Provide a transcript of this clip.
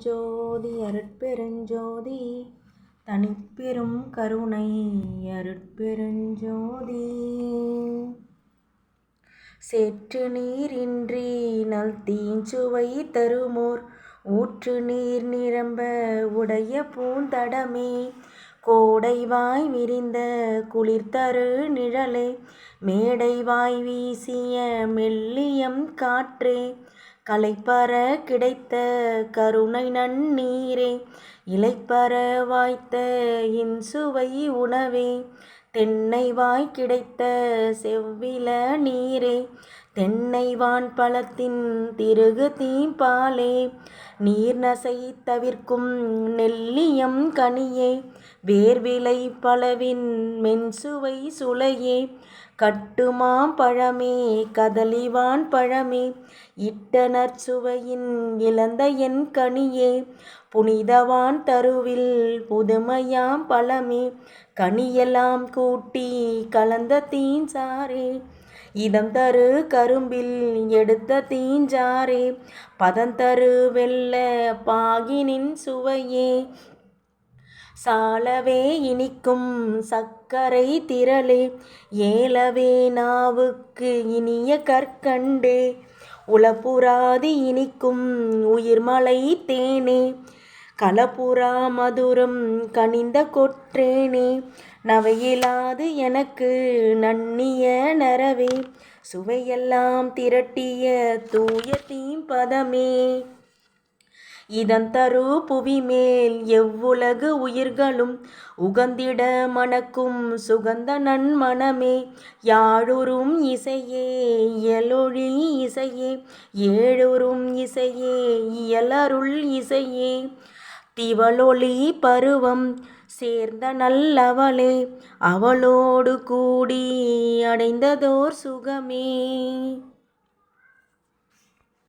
அருட்பெருஞ்சோதி அருட்பெருஞ்சோதி தனிப்பெரும் கருணை அருட்பெருஞ்சோதி. சேற்று நீரின்றி நல் தீஞ்சுவை தருமோர் ஊற்று நீர் நிரம்ப உடைய பூந்தடமே, கோடைவாய் விரிந்த குளிர்தரு நிழலே, மேடைவாய் வீசிய மெல்லியம் காற்றே, களைப்பற கிடைத்த கருணை நன்னீரே, இளைப்பற வாய்த்த இன்சுவை உணவே, தென்னைவாய் கிடைத்த செவ்வில நீரே, தென்னைவான் பழத்தின் திருகு தீம்பாலே, நீர்நசை தவிர்க்கும் நெல்லியம் கனியே, வேர்விலை பலவின் மென்சுவை சுளையே, கட்டுமாம் பழமே கதலிவான் பழமே, இட்ட நற்சுவையின் இழந்த என் கனியே, புனிதவான் தருவில் புதுமையாம் பழமே, கனியெல்லாம் கூட்டி கலந்த தீஞ்சாரே, இதம் தரு கரும்பில் எடுத்த தீஞ்சாரே, பதந்தரு வெல்ல பாகினின் சுவையே, சாலவே இனிக்கும் சக்கரை திரளே, ஏலவே நாவுக்கு இனிய கற்கண்டே, உளப்புறாதி இனிக்கும் உயிர்மலை தேனே, களப்புறா மதுரம் கனிந்த கொற்றேனே, நவையிலாது எனக்கு நன்னிய நரவே, சுவையெல்லாம் திரட்டிய தூய தீம்பதமே, இதந்தரு புவிமேல் எவ்வுலகு உயிர்களும் உகந்திட மணக்கும் சுகந்த நன்மணமே, யாழுறும் இசையே இயலொளி இசையே, ஏழுறும் இசையே இயலருள் இசையே, திவளொளி பருவம் சேர்ந்த நல்லவளே, அவளோடு கூடி அடைந்ததோர் சுகமே.